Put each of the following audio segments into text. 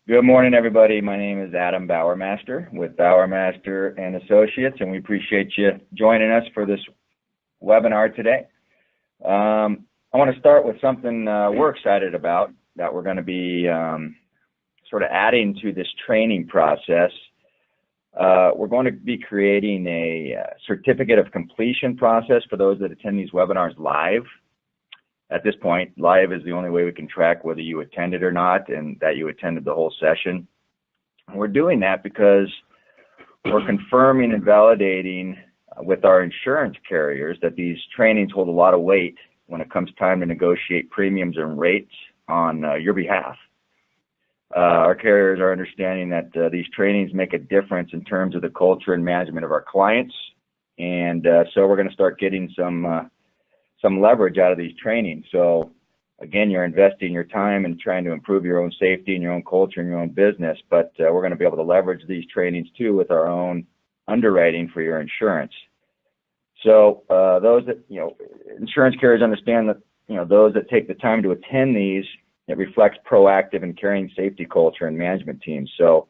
Good morning, everybody. My name is Adam Bowermaster with Bowermaster and Associates, and we appreciate you joining us for this webinar today. I want to start with something we're excited about that we're going to be sort of adding to this training process. We're going to be creating a certificate of completion process for those that attend these webinars live. At this point, live is the only way we can track whether you attended or not and that you attended the whole session. We're doing that because we're confirming and validating with our insurance carriers that these trainings hold a lot of weight when it comes time to negotiate premiums and rates on your behalf. Our carriers are understanding that these trainings make a difference in terms of the culture and management of our clients, and so we're going to start getting some leverage out of these trainings. So again, you're investing your time and trying to improve your own safety and your own culture and your own business, but we're going to be able to leverage these trainings too with our own underwriting for your insurance. So those that, insurance carriers understand that, those that take the time to attend these, it reflects proactive and caring safety culture and management teams. So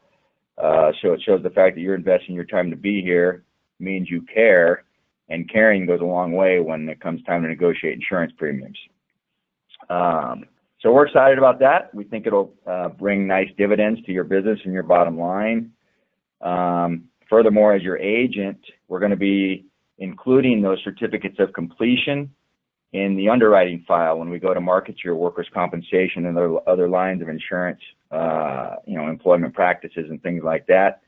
it shows the fact that you're investing your time to be here means you care, and caring goes a long way when it comes time to negotiate insurance premiums. So we're excited about that. We think it'll bring nice dividends to your business and your bottom line. Furthermore, as your agent, we're going to be including those certificates of completion in the underwriting file when we go to market your workers' compensation and other lines of insurance, employment practices and things like that.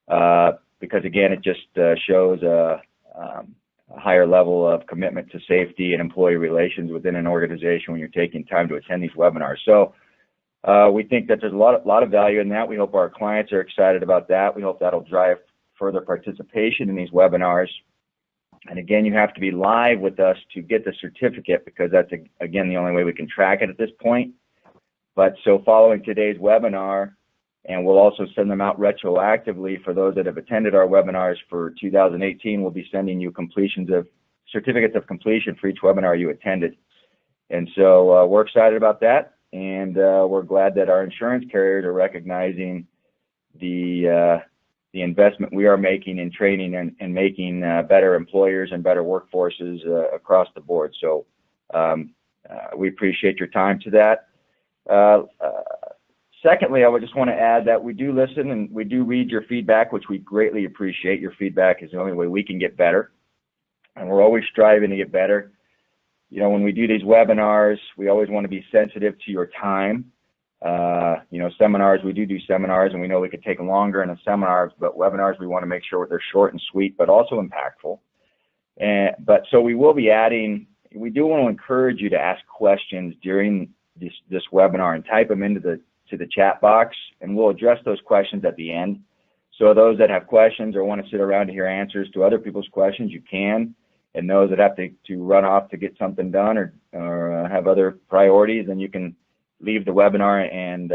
Because again, it just shows a higher level of commitment to safety and employee relations within an organization when you're taking time to attend these webinars. So we think that there's a lot of value in that. We hope our clients are excited about that. We hope that'll drive further participation in these webinars. And again, you have to be live with us to get the certificate, because that's, again, the only way we can track it at this point. But so following today's webinar, and we'll also send them out retroactively for those that have attended our webinars for 2018. We'll be sending you certificates of completion for each webinar you attended. And so we're excited about that, and we're glad that our insurance carriers are recognizing the investment we are making in training and making better employers and better workforces across the board. So we appreciate your time to that. Secondly, I would just want to add that we do listen and we do read your feedback, which we greatly appreciate. Your feedback is the only way we can get better, and we're always striving to get better. When we do these webinars, we always want to be sensitive to your time. Seminars, we do seminars, and we know we could take longer in a seminar, but webinars, we want to make sure they're short and sweet, but also impactful. But so we will be adding, we do want to encourage you to ask questions during this webinar and type them into the chat box, and we'll address those questions at the end. So those that have questions or want to sit around to hear answers to other people's questions, you can. And those that have to run off to get something done or have other priorities, then you can leave the webinar and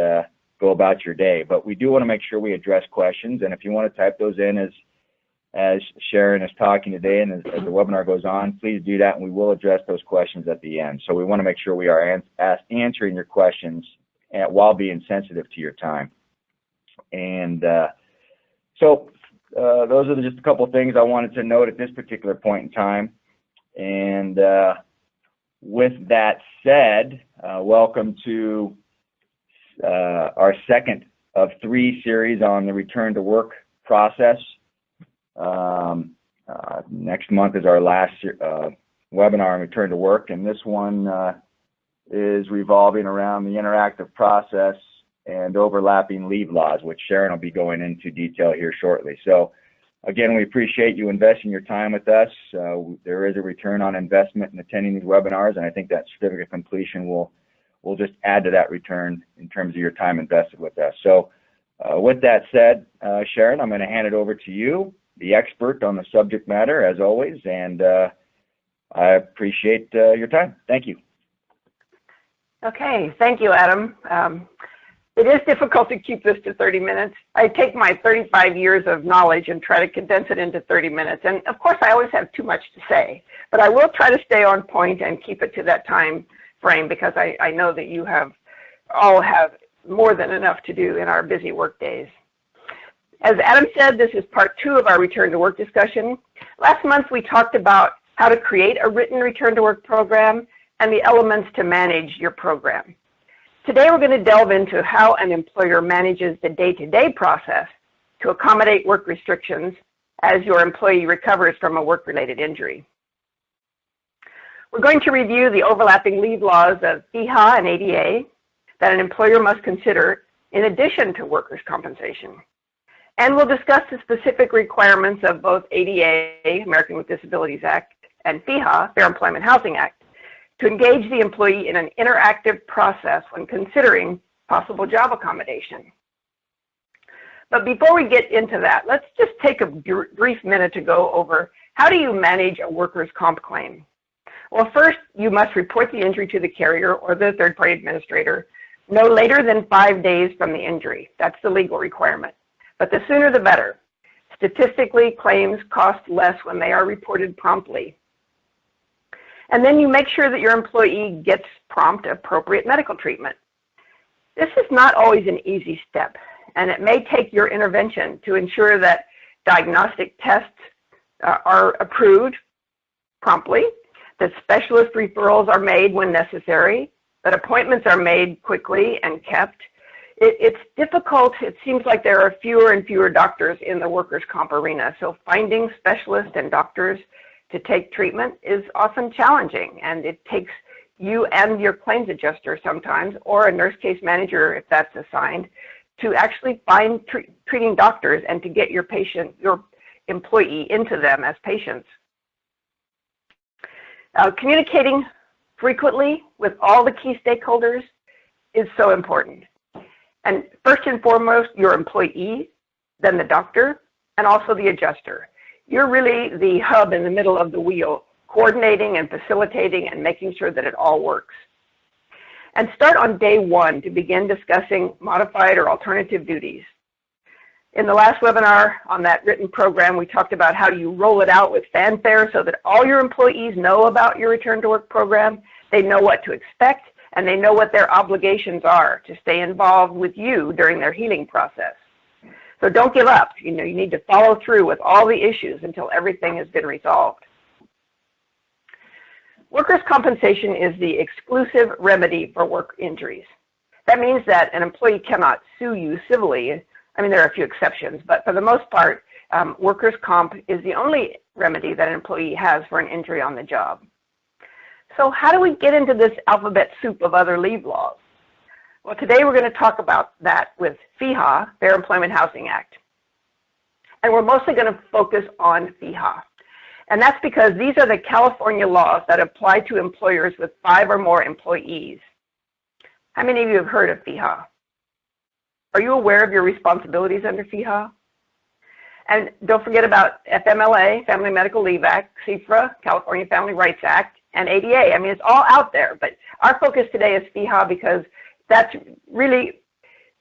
go about your day. But we do want to make sure we address questions, and if you want to type those in as Sharon is talking today and as the webinar goes on, please do that, and we will address those questions at the end. So we want to make sure we are answering your questions while being sensitive to your time. And so those are just a couple of things I wanted to note at this particular point in time. And with that said, welcome to our second of 3 series on the return to work process. Next month is our last webinar on return to work, and this one is revolving around the interactive process and overlapping leave laws, which Sharon will be going into detail here shortly. So again, we appreciate you investing your time with us. There is a return on investment in attending these webinars, and I think that certificate of completion will just add to that return in terms of your time invested with us. So with that said, Sharon, I'm going to hand it over to you, the expert on the subject matter, as always, and I appreciate your time. Thank you. Okay, thank you, Adam. It is difficult to keep this to 30 minutes. I take my 35 years of knowledge and try to condense it into 30 minutes. And of course, I always have too much to say, but I will try to stay on point and keep it to that time frame, because I know that you all have more than enough to do in our busy work days. As Adam said, this is part 2 of our return to work discussion. Last month we talked about how to create a written return to work program and the elements to manage your program. Today we're going to delve into how an employer manages the day-to-day process to accommodate work restrictions as your employee recovers from a work-related injury. We're going to review the overlapping leave laws of FEHA and ADA that an employer must consider in addition to workers' compensation. And we'll discuss the specific requirements of both ADA, American with Disabilities Act, and FEHA, Fair Employment Housing Act, to engage the employee in an interactive process when considering possible job accommodation. But before we get into that, let's just take a brief minute to go over how do you manage a workers' comp claim. Well, first, you must report the injury to the carrier or the third-party administrator no later than 5 days from the injury. That's the legal requirement. But the sooner the better. Statistically, claims cost less when they are reported promptly. And then you make sure that your employee gets prompt, appropriate medical treatment. This is not always an easy step, and it may take your intervention to ensure that diagnostic tests are approved promptly, that specialist referrals are made when necessary, that appointments are made quickly and kept. It's difficult. It seems like there are fewer and fewer doctors in the workers' comp arena, so finding specialists and doctors to take treatment is often challenging, and it takes you and your claims adjuster sometimes, or a nurse case manager if that's assigned, to actually find treating doctors and to get your employee into them as patients. Communicating frequently with all the key stakeholders is so important. And first and foremost, your employee, then the doctor, and also the adjuster. You're really the hub in the middle of the wheel, coordinating and facilitating and making sure that it all works. And start on day 1 to begin discussing modified or alternative duties. In the last webinar on that written program, we talked about how you roll it out with fanfare so that all your employees know about your return to work program, they know what to expect, and they know what their obligations are to stay involved with you during their healing process. So don't give up. You need to follow through with all the issues until everything has been resolved. Workers' compensation is the exclusive remedy for work injuries. That means that an employee cannot sue you civilly. I mean, there are a few exceptions, but for the most part, workers' comp is the only remedy that an employee has for an injury on the job. So how do we get into this alphabet soup of other leave laws? Well, today we're going to talk about that with FEHA, Fair Employment Housing Act. And we're mostly going to focus on FEHA. And that's because these are the California laws that apply to employers with 5 or more employees. How many of you have heard of FEHA? Are you aware of your responsibilities under FEHA? And don't forget about FMLA, Family Medical Leave Act, CFRA, California Family Rights Act, and ADA. I mean, it's all out there, but our focus today is FEHA because that's really,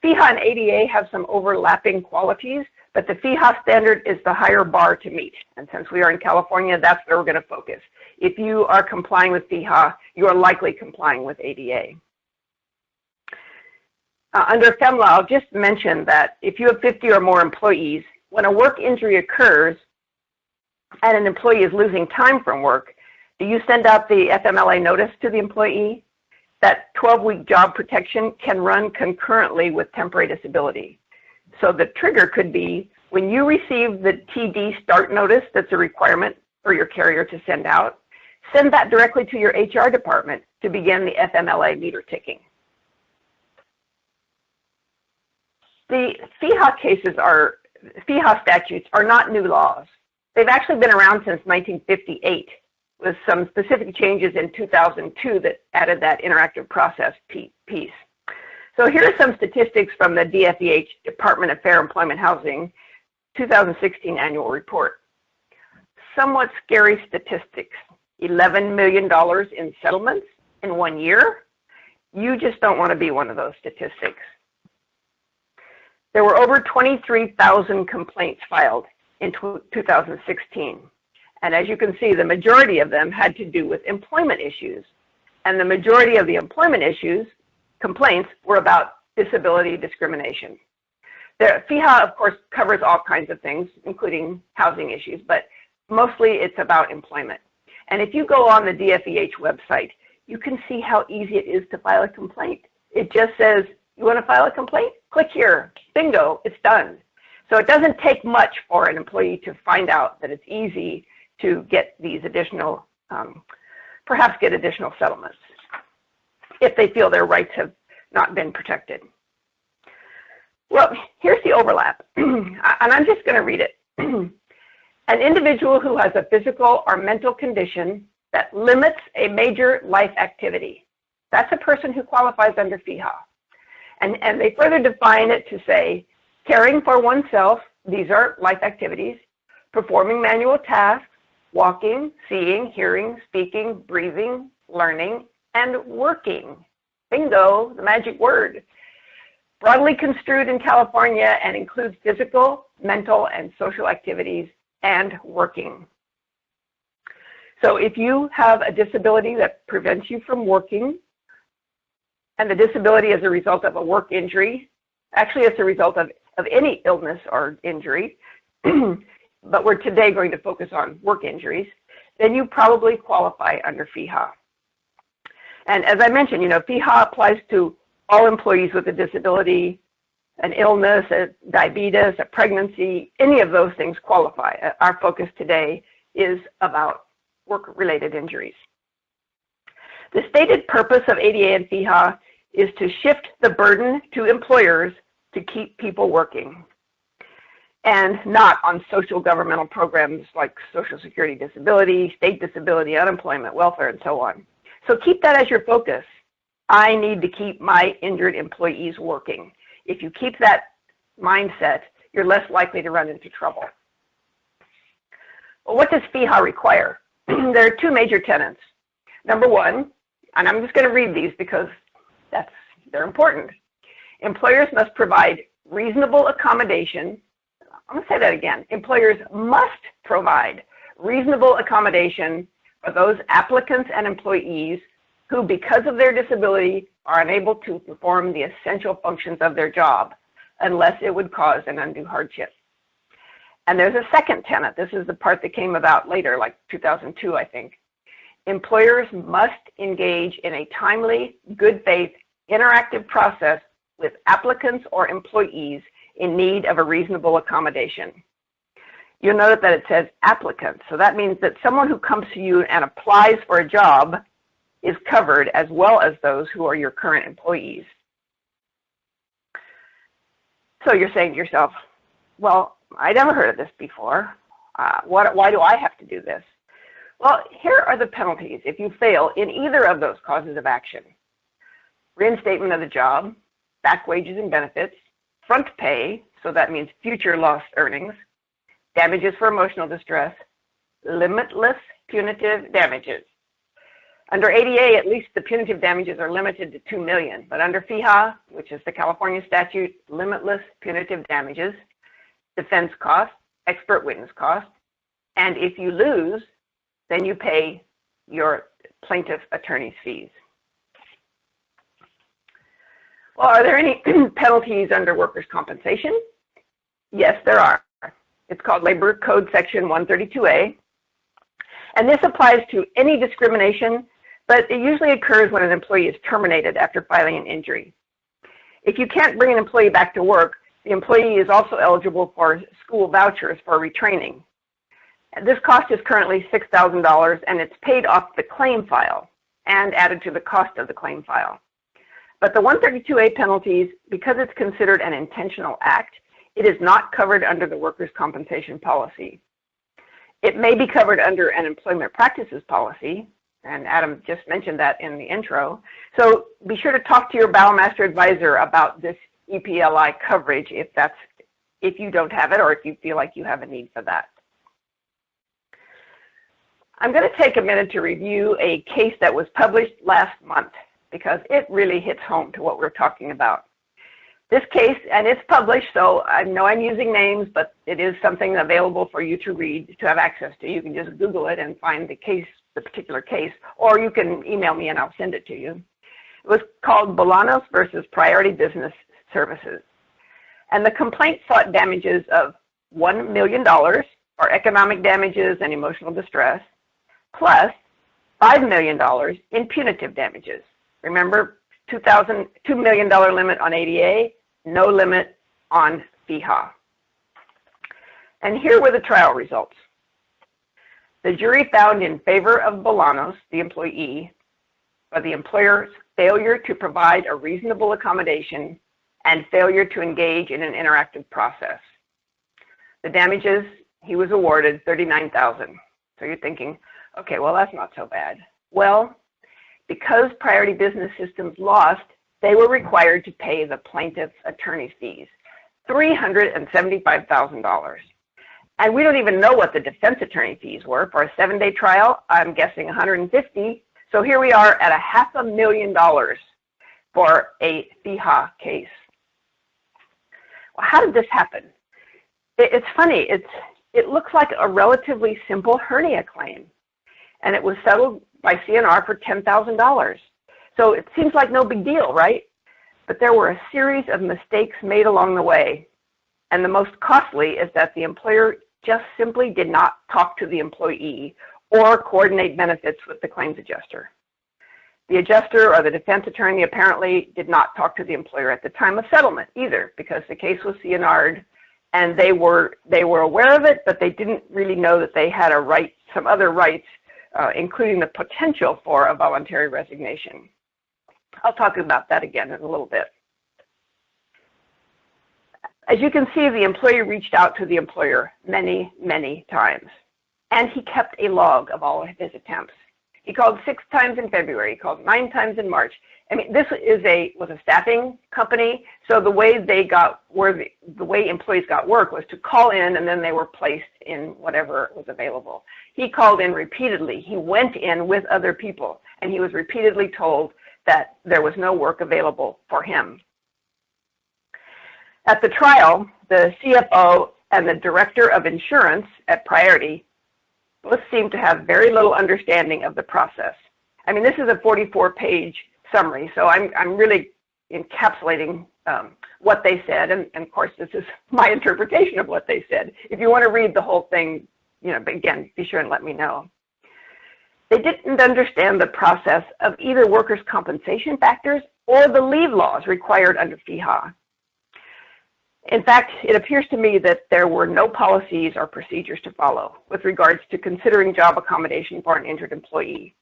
FEHA and ADA have some overlapping qualities, but the FEHA standard is the higher bar to meet. And since we are in California, that's where we're going to focus. If you are complying with FEHA, you are likely complying with ADA. Under FEMLA, I'll just mention that if you have 50 or more employees, when a work injury occurs and an employee is losing time from work, do you send out the FMLA notice to the employee? That 12-week job protection can run concurrently with temporary disability. So the trigger could be when you receive the TD start notice, that's a requirement for your carrier to send out, send that directly to your HR department to begin the FMLA meter ticking. The FEHA statutes are not new laws. They've actually been around since 1958 with some specific changes in 2002 that added that interactive process piece. So here are some statistics from the DFEH, Department of Fair Employment Housing, 2016 annual report. Somewhat scary statistics. $11 million in settlements in 1 year. You just don't want to be one of those statistics. There were over 23,000 complaints filed in 2016. And as you can see, the majority of them had to do with employment issues. And the majority of the employment issues, complaints, were about disability discrimination. The FEHA, of course, covers all kinds of things, including housing issues, but mostly it's about employment. And if you go on the DFEH website, you can see how easy it is to file a complaint. It just says, you want to file a complaint? Click here. Bingo, it's done. So it doesn't take much for an employee to find out that it's easy to get these additional, perhaps get additional settlements if they feel their rights have not been protected. Well, here's the overlap, and I'm just going to read it. An individual who has a physical or mental condition that limits a major life activity. That's a person who qualifies under FEHA. And they further define it to say, caring for oneself, these are life activities, performing manual tasks, walking, seeing, hearing, speaking, breathing, learning, and working. Bingo, the magic word. Broadly construed in California and includes physical, mental, and social activities and working. So if you have a disability that prevents you from working, and the disability is a result of a work injury, actually it's a result of any illness or injury, but we're today going to focus on work injuries, then you probably qualify under FEHA. And as I mentioned, FEHA applies to all employees with a disability, an illness, a diabetes, a pregnancy, any of those things qualify. Our focus today is about work-related injuries. The stated purpose of ADA and FEHA is to shift the burden to employers to keep people working, and not on social governmental programs like Social Security disability, state disability, unemployment, welfare, and so on. So keep that as your focus. I need to keep my injured employees working. If you keep that mindset, you're less likely to run into trouble. Well, what does FEHA require? There are two major tenets. Number one, and I'm just going to read these because they're important. Employers must provide reasonable accommodation. I'm going to say that again. Employers must provide reasonable accommodation for those applicants and employees who, because of their disability, are unable to perform the essential functions of their job unless it would cause an undue hardship. And there's a second tenet. This is the part that came about later, like 2002, I think. Employers must engage in a timely, good faith, interactive process with applicants or employees in need of a reasonable accommodation. You'll note that it says applicants. So that means that someone who comes to you and applies for a job is covered, as well as those who are your current employees. So you're saying to yourself, well, I never heard of this before. Why do I have to do this? Well, here are the penalties if you fail in either of those causes of action. Reinstatement of the job, back wages and benefits, front pay, so that means future lost earnings, damages for emotional distress, limitless punitive damages. Under ADA, at least the punitive damages are limited to $2 million, but under FEHA, which is the California statute, limitless punitive damages, defense costs, expert witness costs, and if you lose, then you pay your plaintiff attorney's fees. Well, are there any penalties under workers' compensation? Yes, there are. It's called Labor Code Section 132A, and this applies to any discrimination, but it usually occurs when an employee is terminated after filing an injury. If you can't bring an employee back to work, the employee is also eligible for school vouchers for retraining. This cost is currently $6,000, and it's paid off the claim file and added to the cost of the claim file. But the 132A penalties, because it's considered an intentional act, it is not covered under the workers' compensation policy. It may be covered under an employment practices policy, and Adam just mentioned that in the intro. So be sure to talk to your Bowmaster advisor about this EPLI coverage if you don't have it or if you feel like you have a need for that. I'm going to take a minute to review a case that was published last month because it really hits home to what we're talking about. This case, and it's published, so I know I'm using names, but it is something available for you to read, to have access to. You can just Google it and find the case, the particular case, or you can email me and I'll send it to you. It was called Bolanos versus Priority Business Services. And the complaint sought damages of $1 million for economic damages and emotional distress, plus $5 million in punitive damages. Remember, $2 million limit on ADA, no limit on FEHA. And here were the trial results. The jury found in favor of Bolanos, the employee, for the employer's failure to provide a reasonable accommodation and failure to engage in an interactive process. The damages, he was awarded $39,000. So you're thinking, okay, well, that's not so bad. Well, because Priority Business Systems lost, they were required to pay the plaintiff's attorney's fees, $375,000. And we don't even know what the defense attorney fees were. For a 7-day trial, I'm guessing $150,000. So here we are at $500,000 for a FEHA case. Well, how did this happen? It's funny. It looks like a relatively simple hernia claim, and it was settled by CNR for $10,000. So it seems like no big deal, right? But there were a series of mistakes made along the way, and the most costly is that the employer just simply did not talk to the employee or coordinate benefits with the claims adjuster. The adjuster or the defense attorney apparently did not talk to the employer at the time of settlement either, because the case was CNR'd and they were aware of it, but they didn't really know that they had some other rights, including the potential for a voluntary resignation. I'll talk about that again in a little bit. As you can see, the employee reached out to the employer many, many times, and he kept a log of all of his attempts. He called 6 times in February. He called 9 times in March. I mean, this was a staffing company, so the way employees got work was to call in, and then they were placed in whatever was available. He called in repeatedly. He went in with other people, and he was repeatedly told that there was no work available for him. At the trial, the CFO and the director of insurance at Priority both seemed to have very little understanding of the process. I mean, this is a 44-page summary, so I'm really encapsulating what they said, and of course, this is my interpretation of what they said. If you want to read the whole thing, again, be sure and let me know. They didn't understand the process of either workers' compensation factors or the leave laws required under FEHA. In fact, it appears to me that there were no policies or procedures to follow with regards to considering job accommodation for an injured employee.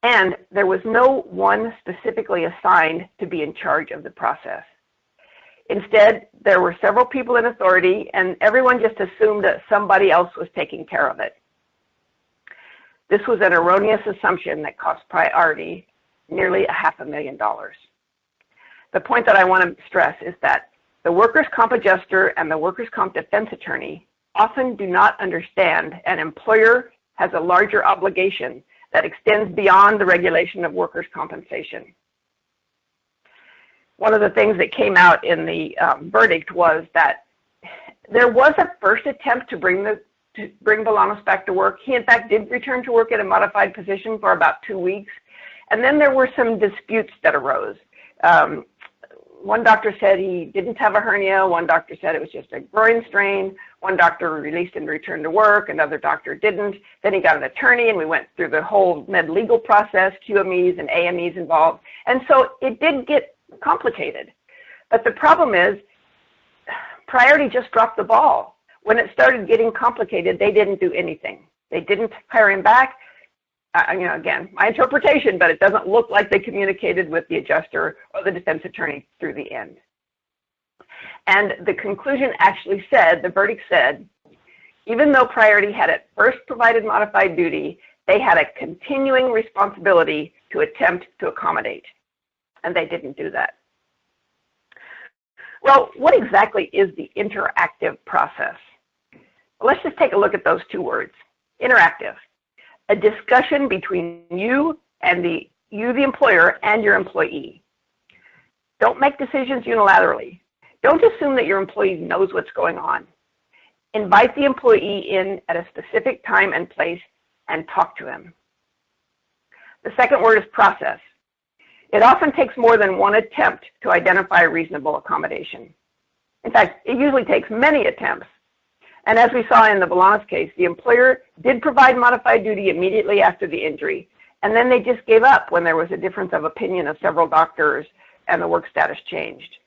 And there was no one specifically assigned to be in charge of the process. Instead, there were several people in authority, and everyone just assumed that somebody else was taking care of it. This was an erroneous assumption that cost Priority nearly $500,000. The point that I want to stress is that the workers' comp adjuster and the workers' comp defense attorney often do not understand an employer has a larger obligation that extends beyond the regulation of workers' compensation. One of the things that came out in the verdict was that there was a first attempt to bring Bolanos back to work. He, in fact, did return to work at a modified position for about 2 weeks. And then there were some disputes that arose. One doctor said he didn't have a hernia. One doctor said it was just a groin strain. One doctor released him to return to work. Another doctor didn't. Then he got an attorney, and we went through the whole med legal process, QMEs and AMEs involved. And so it did get complicated. But the problem is Priority just dropped the ball. When it started getting complicated, they didn't do anything. They didn't hire him back. Again, my interpretation, but it doesn't look like they communicated with the adjuster or the defense attorney through the end. And the conclusion actually said, the verdict said, even though Priority had at first provided modified duty, they had a continuing responsibility to attempt to accommodate, and they didn't do that. Well, what exactly is the interactive process? Well, let's just take a look at those 2 words, interactive. A discussion between you, the employer, and your employee. Don't make decisions unilaterally. Don't assume that your employee knows what's going on. Invite the employee in at a specific time and place and talk to him. The second word is process. It often takes more than one attempt to identify a reasonable accommodation. In fact, it usually takes many attempts. And as we saw in the Bolanos case, the employer did provide modified duty immediately after the injury, and then they just gave up when there was a difference of opinion of several doctors and the work status changed.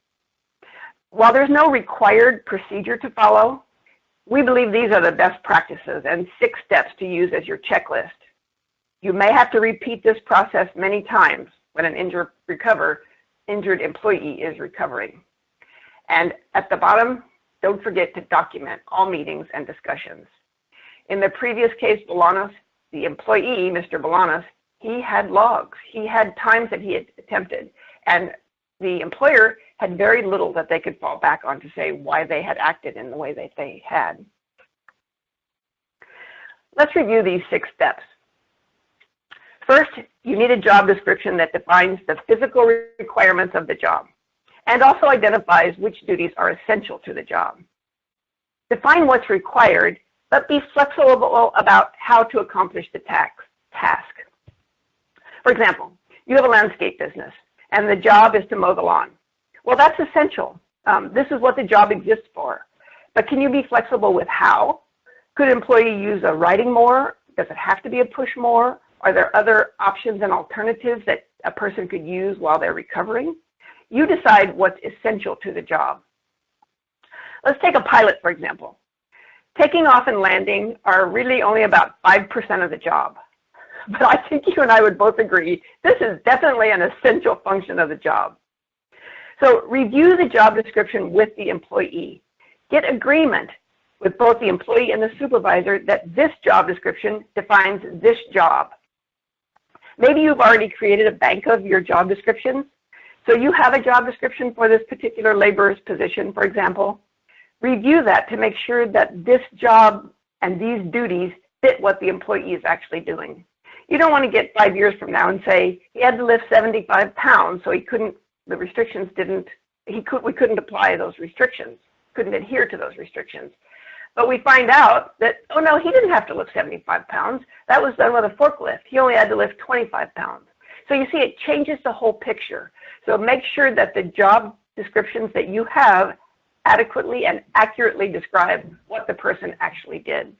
While there's no required procedure to follow, we believe these are the best practices and 6 steps to use as your checklist. You may have to repeat this process many times when an injured employee is recovering. And at the bottom, don't forget to document all meetings and discussions. In the previous case, Bolanos, the employee, Mr. Bolanos, he had logs. He had times that he had attempted, and the employer had very little that they could fall back on to say why they had acted in the way that they had. Let's review these 6 steps. First, you need a job description that defines the physical requirements of the job and also identifies which duties are essential to the job. Define what's required, but be flexible about how to accomplish the task. For example, you have a landscape business and the job is to mow the lawn. Well, that's essential. This is what the job exists for. But can you be flexible with how? Could an employee use a riding mower? Does it have to be a push mower? Are there other options and alternatives that a person could use while they're recovering? You decide what's essential to the job. Let's take a pilot, for example. Taking off and landing are really only about 5% of the job. But I think you and I would both agree this is definitely an essential function of the job. So review the job description with the employee. Get agreement with both the employee and the supervisor that this job description defines this job. Maybe you've already created a bank of your job descriptions. So you have a job description for this particular laborer's position, for example. Review that to make sure that this job and these duties fit what the employee is actually doing. You don't want to get 5 years from now and say he had to lift 75 pounds, so we couldn't apply those restrictions, couldn't adhere to those restrictions. But we find out that, oh no, he didn't have to lift 75 pounds. That was done with a forklift. He only had to lift 25 pounds. So you see, it changes the whole picture. So make sure that the job descriptions that you have adequately and accurately describe what the person actually did.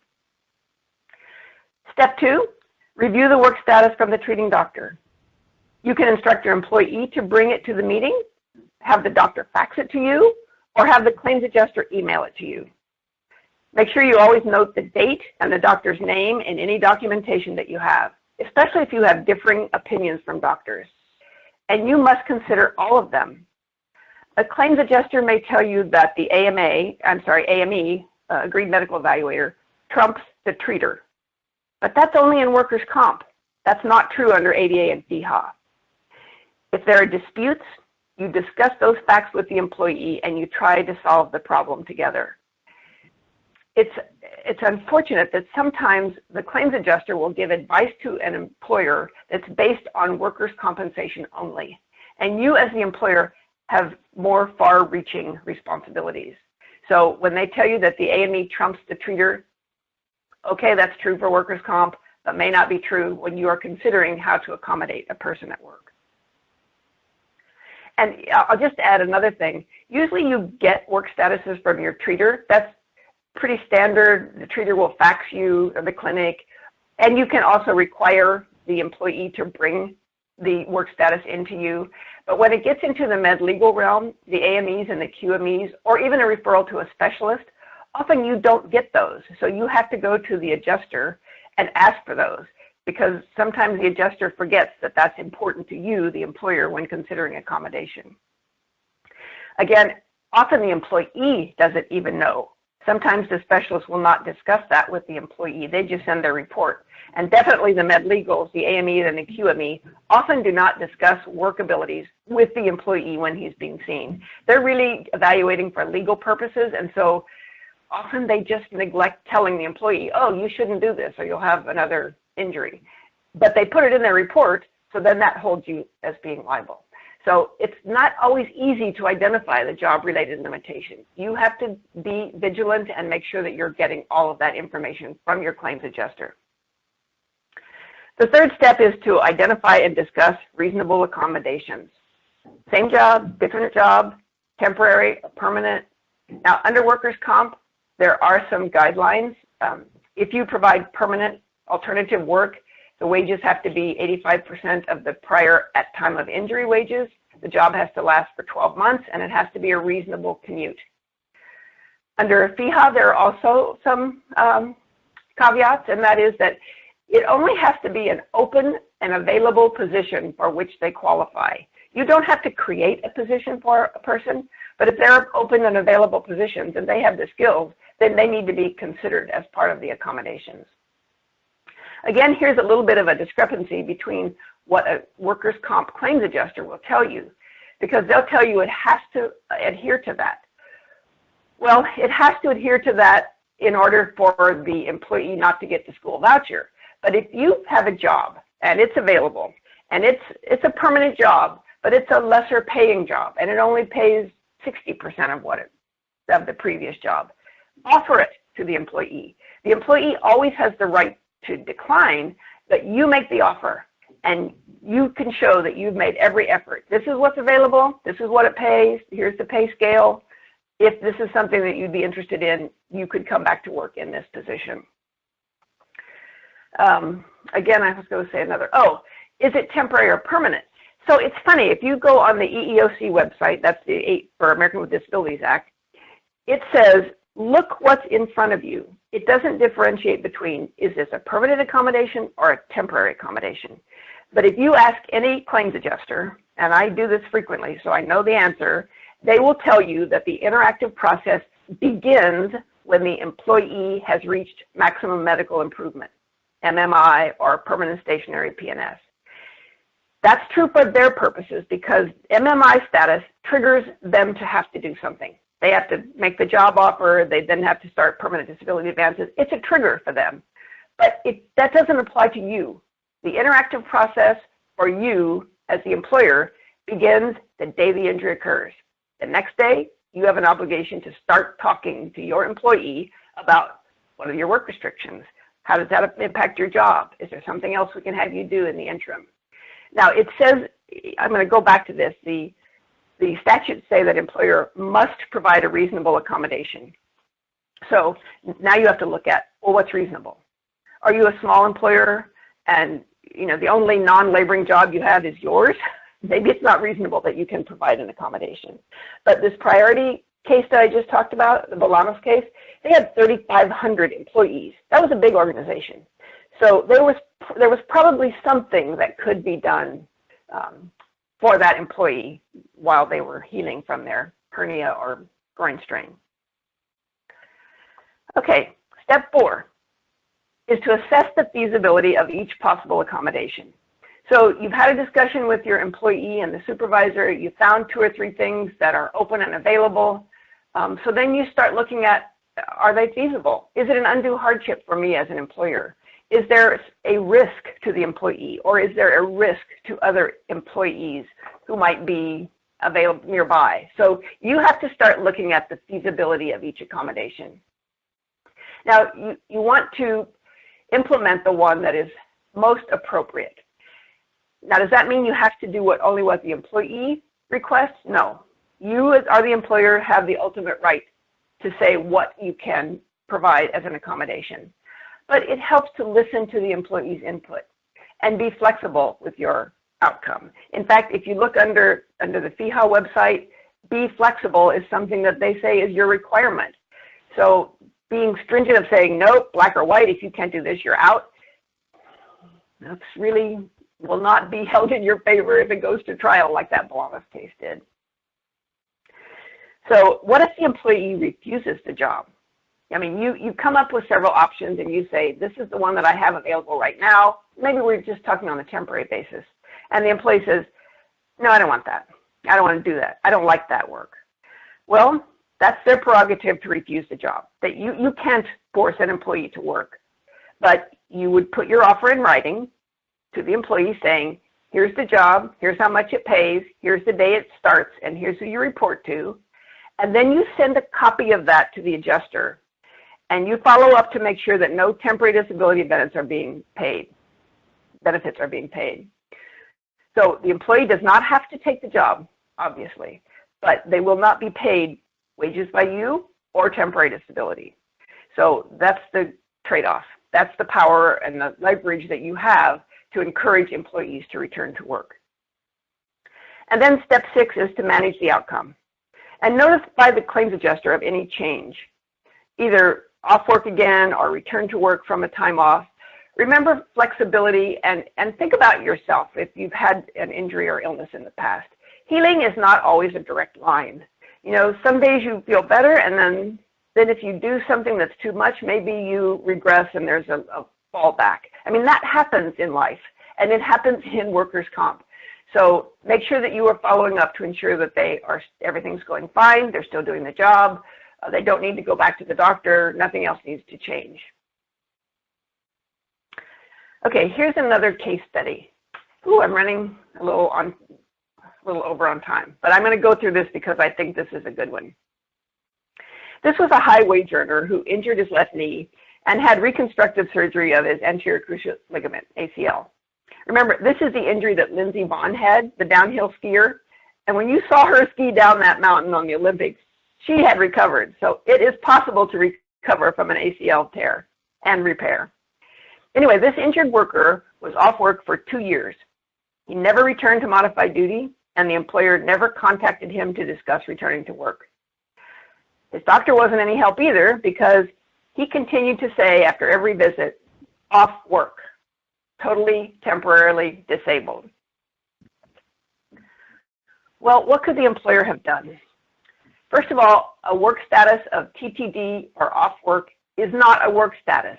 Step 2, review the work status from the treating doctor. You can instruct your employee to bring it to the meeting, have the doctor fax it to you, or have the claims adjuster email it to you. Make sure you always note the date and the doctor's name in any documentation that you have, especially if you have differing opinions from doctors. And you must consider all of them. A claims adjuster may tell you that the AME, agreed medical evaluator, trumps the treater. But that's only in workers' comp. That's not true under ADA and FEHA. If there are disputes, you discuss those facts with the employee and you try to solve the problem together. It's unfortunate that sometimes the claims adjuster will give advice to an employer that's based on workers' compensation only. And you as the employer have more far-reaching responsibilities. So when they tell you that the AME trumps the treater, okay, that's true for workers' comp, but may not be true when you are considering how to accommodate a person at work. And I'll just add another thing. Usually you get work statuses from your treater. That's pretty standard. The treater will fax you or the clinic, and you can also require the employee to bring the work status into you. But when it gets into the med legal realm, the AMEs and the QMEs, or even a referral to a specialist, often you don't get those. So you have to go to the adjuster and ask for those, because sometimes the adjuster forgets that that's important to you, the employer, when considering accommodation. Again, often the employee doesn't even know. Sometimes the specialist will not discuss that with the employee. They just send their report. And definitely the med legals, the AME and the QME, often do not discuss work abilities with the employee when he's being seen. They're really evaluating for legal purposes, and so often they just neglect telling the employee, oh, you shouldn't do this or you'll have another injury. But they put it in their report, so then that holds you as being liable. So it's not always easy to identify the job-related limitations. You have to be vigilant and make sure that you're getting all of that information from your claims adjuster. The third step is to identify and discuss reasonable accommodations. Same job, different job, temporary, permanent. Now, under workers' comp, there are some guidelines. If you provide permanent alternative work, the wages have to be 85% of the prior at time of injury wages. The job has to last for 12 months, and it has to be a reasonable commute. Under FEHA, there are also some caveats, and that is that it only has to be an open and available position for which they qualify. You don't have to create a position for a person, but if there are open and available positions and they have the skills, then they need to be considered as part of the accommodations. Again, here's a little bit of a discrepancy between what a workers' comp claims adjuster will tell you, because they'll tell you it has to adhere to that. Well, it has to adhere to that in order for the employee not to get the school voucher. But if you have a job and it's available and it's a permanent job, but it's a lesser paying job and it only pays 60% of the previous job, offer it to the employee. The employee always has the right to decline, but you make the offer and you can show that you've made every effort. This is what's available. This is what it pays. Here's the pay scale. If this is something that you'd be interested in, you could come back to work in this position. Again, I was going to say another, is it temporary or permanent? So it's funny, if you go on the EEOC website, that's the for American with Disabilities Act, it says, look what's in front of you. It doesn't differentiate between, is this a permanent accommodation or a temporary accommodation? But if you ask any claims adjuster, and I do this frequently, so I know the answer, they will tell you that the interactive process begins when the employee has reached maximum medical improvement, MMI, or permanent stationary PNS. That's true for their purposes because MMI status triggers them to have to do something. They have to make the job offer. They then have to start permanent disability advances. It's a trigger for them. But that doesn't apply to you. The interactive process for you as the employer begins the day the injury occurs. The next day, you have an obligation to start talking to your employee about what are your work restrictions? How does that impact your job? Is there something else we can have you do in the interim? Now, it says, I'm going to go back to this, the statutes say that employer must provide a reasonable accommodation. So now you have to look at, well, what's reasonable? Are you a small employer and the only non-laboring job you have is yours? Maybe it's not reasonable that you can provide an accommodation. But this priority case that I just talked about, the Bolanos case, they had 3,500 employees. That was a big organization. So there was probably something that could be done for that employee while they were healing from their hernia or groin strain. Okay, step 4 is to assess the feasibility of each possible accommodation. So you've had a discussion with your employee and the supervisor. You found 2 or 3 things that are open and available. So then you start looking at, are they feasible? Is it an undue hardship for me as an employer? Is there a risk to the employee, or is there a risk to other employees who might be available nearby? So you have to start looking at the feasibility of each accommodation. Now, you want to implement the one that is most appropriate. Now, does that mean you have to do only what the employee requests? No. You, as the employer, have the ultimate right to say what you can provide as an accommodation. But it helps to listen to the employee's input and be flexible with your outcome. In fact, if you look under the FEHA website, be flexible is something that they say is your requirement. So being stringent of saying, nope, black or white, if you can't do this, you're out, that's really will not be held in your favor if it goes to trial like that Bolanos case did. So what if the employee refuses the job? I mean, you come up with several options and you say, this is the one that I have available right now. Maybe we're just talking on a temporary basis. And the employee says, no, I don't want that. I don't want to do that. I don't like that work. Well, that's their prerogative to refuse the job. That you can't force an employee to work. But you would put your offer in writing to the employee saying, here's the job, here's how much it pays, here's the day it starts, and here's who you report to. And then you send a copy of that to the adjuster. And you follow up to make sure that no temporary disability benefits are being paid. benefits are being paid. So the employee does not have to take the job, obviously, but they will not be paid wages by you or temporary disability. So that's the trade-off. That's the power and the leverage that you have to encourage employees to return to work. And then step 6 is to manage the outcome. And notify the claims adjuster of any change, either off work again or return to work from a time off. Remember flexibility and think about yourself if you've had an injury or illness in the past. Healing is not always a direct line. You know, some days you feel better, and then if you do something that's too much, maybe you regress and there's a fallback. I mean, that happens in life, and it happens in workers' comp. So make sure that you are following up to ensure that everything's going fine, they're still doing the job, they don't need to go back to the doctor, nothing else needs to change. Okay, here's another case study. Ooh, I'm running a little over on time, but I'm going to go through this because I think this is a good one. This was a high-wage earner who injured his left knee and had reconstructive surgery of his anterior cruciate ligament, ACL. Remember, this is the injury that Lindsey Vonn had, the downhill skier. And when you saw her ski down that mountain on the Olympics, she had recovered. So it is possible to recover from an ACL tear and repair. Anyway, this injured worker was off work for 2 years. He never returned to modified duty, and the employer never contacted him to discuss returning to work. His doctor wasn't any help either, because he continued to say after every visit, off work, totally temporarily disabled. Well, what could the employer have done? First of all, a work status of TTD or off work is not a work status.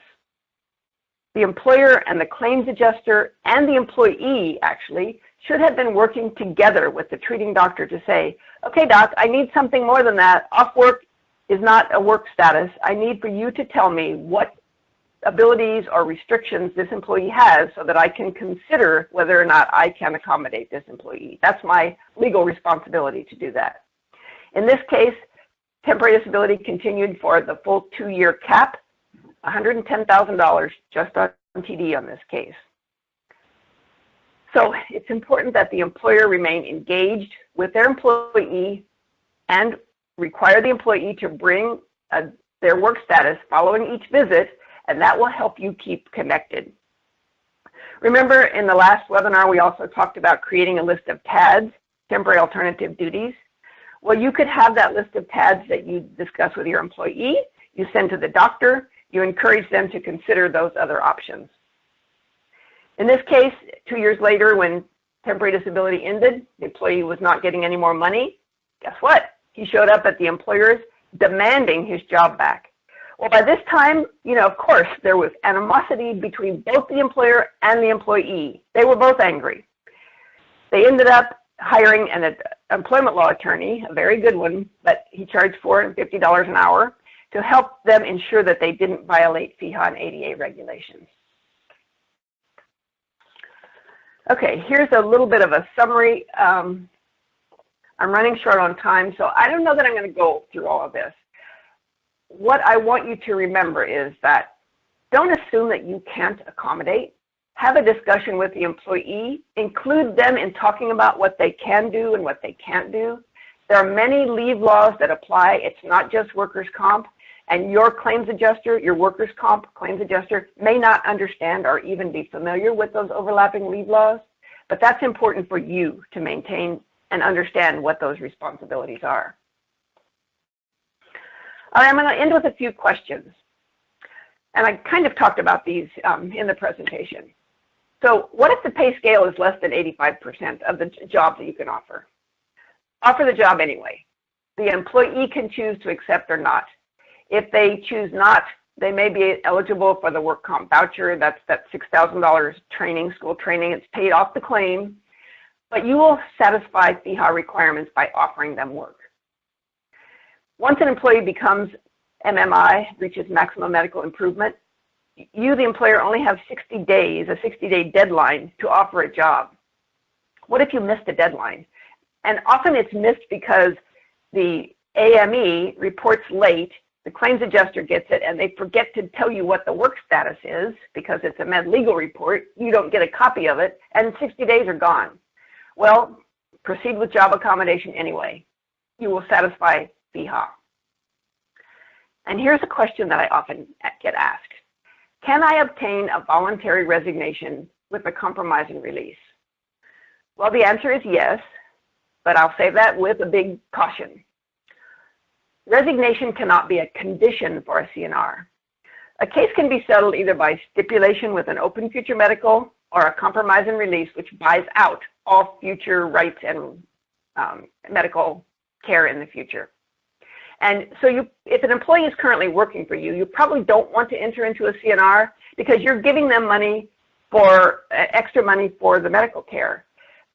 The employer and the claims adjuster and the employee actually should have been working together with the treating doctor to say, okay, doc, I need something more than that. Off work is not a work status. I need for you to tell me what abilities or restrictions this employee has so that I can consider whether or not I can accommodate this employee. That's my legal responsibility to do that. In this case, temporary disability continued for the full 2-year cap, $110,000 just on TD on this case. So it's important that the employer remain engaged with their employee and require the employee to bring their work status following each visit, and that will help you keep connected. Remember, in the last webinar, we also talked about creating a list of TADs, temporary alternative duties. Well, you could have that list of TADs that you discuss with your employee, you send to the doctor, you encourage them to consider those other options. In this case, 2 years later, when temporary disability ended, the employee was not getting any more money. Guess what? He showed up at the employer's demanding his job back. Well, by this time, you know, of course, there was animosity between both the employer and the employee. They were both angry. They ended up hiring an employment law attorney, a very good one, but he charged $450 an hour to help them ensure that they didn't violate FEHA and ADA regulations. Okay, here's a little bit of a summary. I'm running short on time, so I don't know that I'm going to go through all of this. What I want you to remember is that don't assume that you can't accommodate. Have a discussion with the employee. Include them in talking about what they can do and what they can't do. There are many leave laws that apply. It's not just workers' comp. And your claims adjuster, your workers' comp claims adjuster, may not understand or even be familiar with those overlapping leave laws. But that's important for you to maintain and understand what those responsibilities are. All right, I'm going to end with a few questions. And I kind of talked about these in the presentation. So what if the pay scale is less than 85% of the job that you can offer? Offer the job anyway. The employee can choose to accept or not. If they choose not, they may be eligible for the work comp voucher. That's that $6,000 training, school training. It's paid off the claim. But you will satisfy FEHA requirements by offering them work. Once an employee becomes MMI, reaches maximum medical improvement, you, the employer, only have 60 days, a 60-day deadline to offer a job. What if you missed a deadline? And often it's missed because the AME reports late the claims adjuster gets it and they forget to tell you what the work status is because it's a med legal report, you don't get a copy of it, and 60 days are gone. Well, proceed with job accommodation anyway. You will satisfy FEHA. And here's a question that I often get asked. Can I obtain a voluntary resignation with a compromising release? Well, the answer is yes, but I'll say that with a big caution. Resignation cannot be a condition for a CNR. A case can be settled either by stipulation with an open future medical or a compromise and release, which buys out all future rights and medical care in the future. And so if an employee is currently working for you, you probably don't want to enter into a CNR because you're giving them money for extra money for the medical care.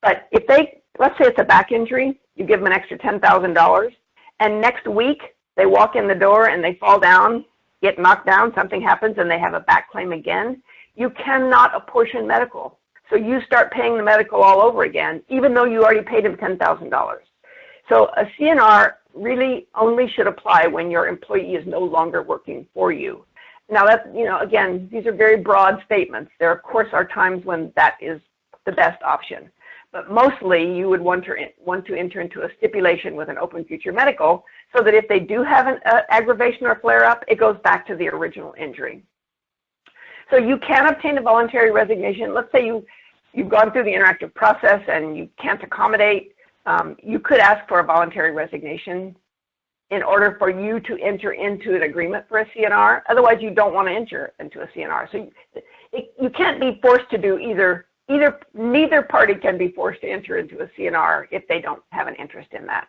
But if they, let's say it's a back injury, you give them an extra $10,000, and next week they walk in the door and they fall down, get knocked down, something happens, and they have a back claim again, you cannot apportion medical. So you start paying the medical all over again, even though you already paid them $10,000. So a CNR really only should apply when your employee is no longer working for you. Now that, again, these are very broad statements. There, of course, are times when that is the best option. But mostly you would want to enter into a stipulation with an open future medical so that if they do have an aggravation or flare-up, it goes back to the original injury. So you can obtain a voluntary resignation. Let's say you've gone through the interactive process and you can't accommodate. You could ask for a voluntary resignation in order for you to enter into an agreement for a CNR. Otherwise, you don't want to enter into a CNR. So you can't be forced to do neither party can be forced to enter into a CNR if they don't have an interest in that.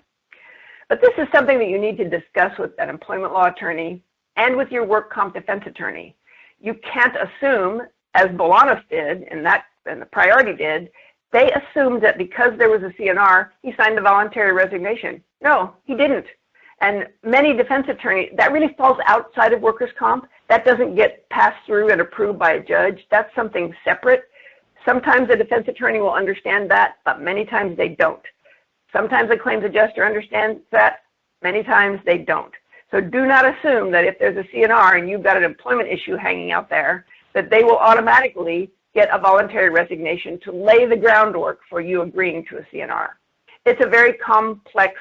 But this is something that you need to discuss with an employment law attorney and with your work comp defense attorney. You can't assume, as Bolanos did and the priority did, they assumed that because there was a CNR, he signed a voluntary resignation. No, he didn't. And many defense attorneys, that really falls outside of workers' comp. That doesn't get passed through and approved by a judge. That's something separate. Sometimes a defense attorney will understand that, but many times they don't. Sometimes a claims adjuster understands that, many times they don't. So do not assume that if there's a CNR and you've got an employment issue hanging out there, that they will automatically get a voluntary resignation to lay the groundwork for you agreeing to a CNR. It's a very complex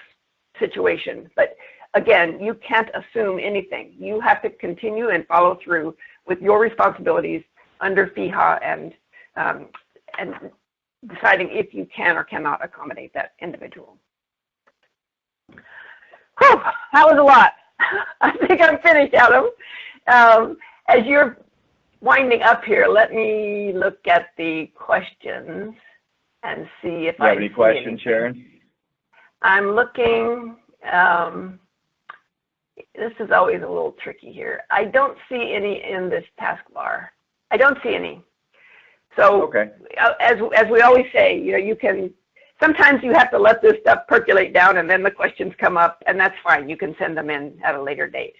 situation, but again, you can't assume anything. You have to continue and follow through with your responsibilities under FEHA and deciding if you can or cannot accommodate that individual. Whew, that was a lot. I think I'm finished, Adam. As you're winding up here, let me look at the questions and see if I have any questions, Sharon. I'm looking. This is always a little tricky here. I don't see any in this taskbar. I don't see any. So okay. As we always say, you can. Sometimes you have to let this stuff percolate down, and then the questions come up, and that's fine. You can send them in at a later date.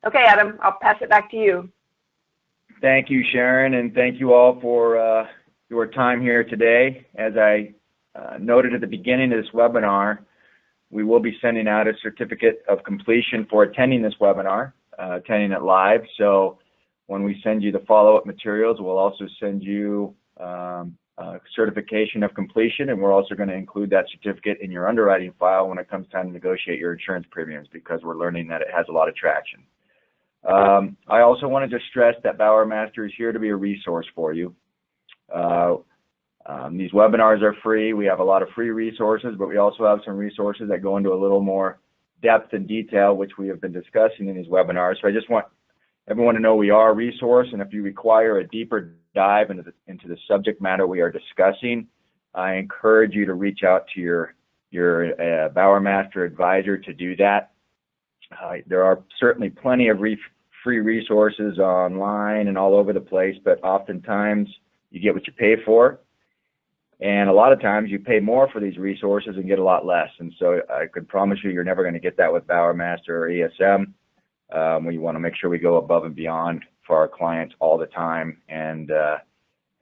Okay, Adam, I'll pass it back to you. Thank you, Sharon, and thank you all for your time here today. As I noted at the beginning of this webinar, we will be sending out a certificate of completion for attending this webinar, attending it live. So when we send you the follow-up materials, we'll also send you certification of completion, and we're also going to include that certificate in your underwriting file when it comes time to negotiate your insurance premiums, because we're learning that it has a lot of traction. I also wanted to stress that Bauer Master is here to be a resource for you. These webinars are free. We have a lot of free resources, but we also have some resources that go into a little more depth and detail, which we have been discussing in these webinars. So I just want everyone to know we are a resource, and if you require a deeper dive into the subject matter we are discussing, I encourage you to reach out to your Bauer Master advisor to do that. There are certainly plenty of free resources online and all over the place, but oftentimes you get what you pay for, and a lot of times you pay more for these resources and get a lot less. And so I could promise you're never going to get that with Bauer Master or ESM. We want to make sure we go above and beyond for our clients all the time and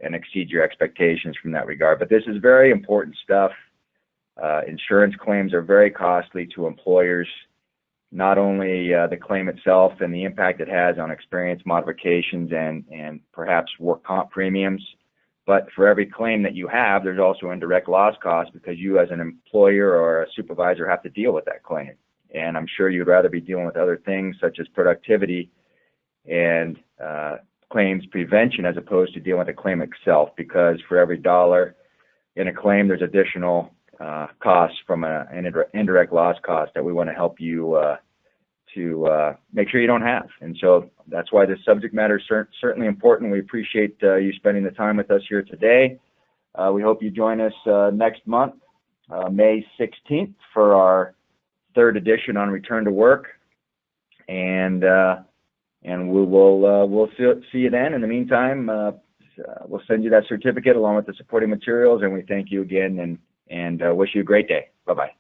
exceed your expectations from that regard. But this is very important stuff. Insurance claims are very costly to employers, not only the claim itself and the impact it has on experience modifications and perhaps work comp premiums, but for every claim that you have, there's also indirect loss costs because you as an employer or a supervisor have to deal with that claim. And I'm sure you'd rather be dealing with other things such as productivity and claims prevention as opposed to dealing with the claim itself, because for every dollar in a claim, there's additional costs from an indirect loss cost that we want to help you to make sure you don't have. And so that's why this subject matter is certainly important. We appreciate you spending the time with us here today. We hope you join us next month, May 16th, for our third edition on return to work. And we'll see you then. In the meantime, we'll send you that certificate along with the supporting materials, and we thank you again and wish you a great day. Bye-bye.